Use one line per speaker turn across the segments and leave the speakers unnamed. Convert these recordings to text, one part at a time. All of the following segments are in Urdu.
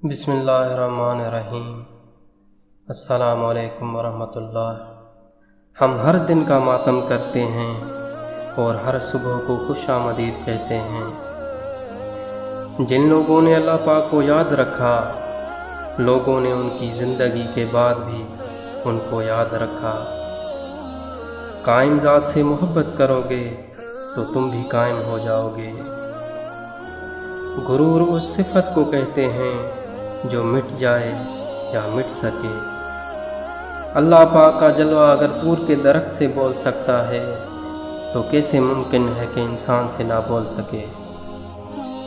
بسم اللہ الرحمن الرحیم۔ السلام علیکم ورحمۃ اللہ۔ ہم ہر دن کا ماتم کرتے ہیں اور ہر صبح کو خوش آمدید کہتے ہیں۔ جن لوگوں نے اللہ پاک کو یاد رکھا، لوگوں نے ان کی زندگی کے بعد بھی ان کو یاد رکھا۔ قائم ذات سے محبت کرو گے تو تم بھی قائم ہو جاؤ گے۔ غرور اس صفت کو کہتے ہیں جو مٹ جائے یا مٹ سکے۔ اللہ پاک کا جلوہ اگر طور کے درخت سے بول سکتا ہے تو کیسے ممکن ہے کہ انسان سے نہ بول سکے۔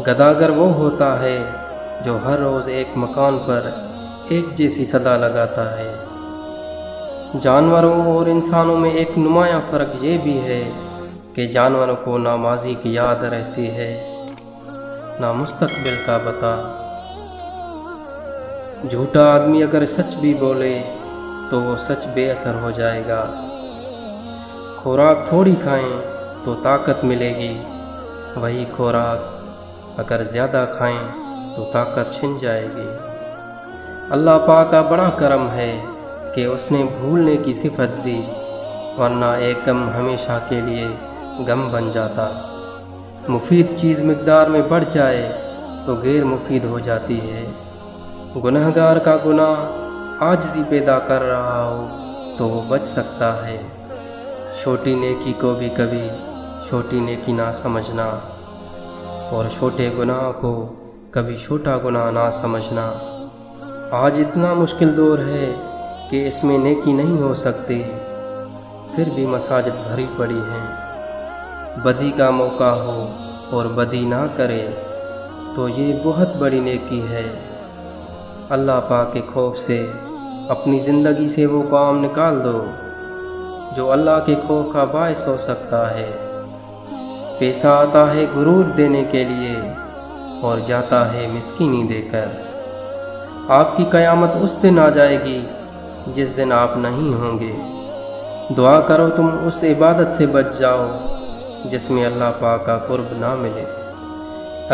گداگر وہ ہوتا ہے جو ہر روز ایک مکان پر ایک جیسی صدا لگاتا ہے۔ جانوروں اور انسانوں میں ایک نمایاں فرق یہ بھی ہے کہ جانوروں کو نہ ماضی کی یاد رہتی ہے نہ مستقبل کا پتہ۔ جھوٹا آدمی اگر سچ بھی بولے تو وہ سچ بے اثر ہو جائے گا۔ خوراک تھوڑی کھائیں تو طاقت ملے گی، وہی خوراک اگر زیادہ کھائیں تو طاقت چھن جائے گی۔ اللہ پاک کا بڑا کرم ہے کہ اس نے بھولنے کی صفت دی، ورنہ ایک غم ہمیشہ کے لیے غم بن جاتا۔ مفید چیز مقدار میں بڑھ جائے تو غیر مفید ہو جاتی ہے۔ گنہگار کا گناہ عاجزی پیدا کر رہا ہو تو وہ بچ سکتا ہے۔ چھوٹی نیکی کو بھی کبھی چھوٹی نیکی نہ سمجھنا، اور چھوٹے گناہ کو کبھی چھوٹا گناہ نہ سمجھنا۔ آج اتنا مشکل دور ہے کہ اس میں نیکی نہیں ہو سکتی، پھر بھی مساجد بھری پڑی ہیں۔ بدی کا موقع ہو اور بدی نہ کرے تو یہ بہت بڑی نیکی ہے۔ اللہ پاک کے خوف سے اپنی زندگی سے وہ کام نکال دو جو اللہ کے خوف کا باعث ہو سکتا ہے۔ پیسہ آتا ہے غرور دینے کے لیے اور جاتا ہے مسکینی دے کر۔ آپ کی قیامت اس دن آ جائے گی جس دن آپ نہیں ہوں گے۔ دعا کرو تم اس عبادت سے بچ جاؤ جس میں اللہ پاک کا قرب نہ ملے۔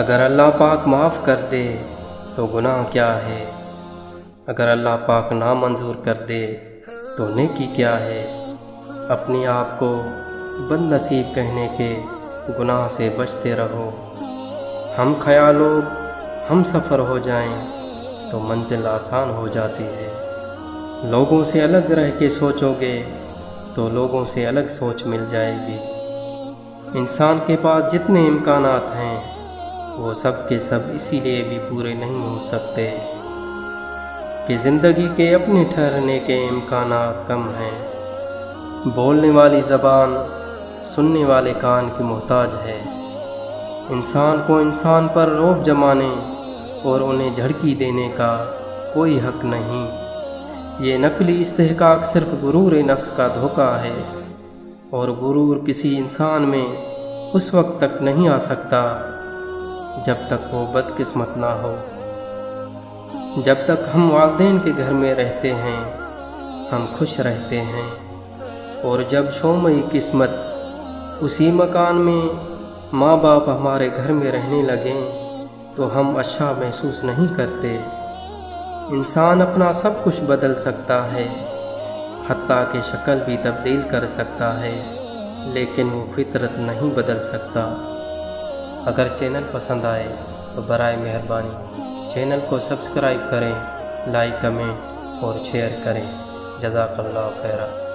اگر اللہ پاک معاف کر دے تو گناہ کیا ہے، اگر اللہ پاک نامنظور کر دے تو نیکی کیا ہے۔ اپنے آپ کو بد نصیب کہنے کے گناہ سے بچتے رہو۔ ہم خیالوں ہم سفر ہو جائیں تو منزل آسان ہو جاتی ہے۔ لوگوں سے الگ رہ کے سوچو گے تو لوگوں سے الگ سوچ مل جائے گی۔ انسان کے پاس جتنے امکانات ہیں وہ سب کے سب اسی لیے بھی پورے نہیں ہو سکتے کہ زندگی کے اپنے ٹھہرنے کے امکانات کم ہیں۔ بولنے والی زبان سننے والے کان کی محتاج ہے۔ انسان کو انسان پر رعب جمانے اور انہیں جھڑکی دینے کا کوئی حق نہیں۔ یہ نقلی استحقاق صرف غرور نفس کا دھوکہ ہے، اور غرور کسی انسان میں اس وقت تک نہیں آ سکتا جب تک وہ بدقسمت نہ ہو۔ جب تک ہم والدین کے گھر میں رہتے ہیں ہم خوش رہتے ہیں، اور جب شومئی قسمت اسی مکان میں ماں باپ ہمارے گھر میں رہنے لگیں تو ہم اچھا محسوس نہیں کرتے۔ انسان اپنا سب کچھ بدل سکتا ہے، حتیٰ کہ شکل بھی تبدیل کر سکتا ہے، لیکن وہ فطرت نہیں بدل سکتا۔ اگر چینل پسند آئے تو برائے مہربانی چینل کو سبسکرائب کریں، لائک، کمنٹ اور شیئر کریں۔ جزاک اللہ خیرہ۔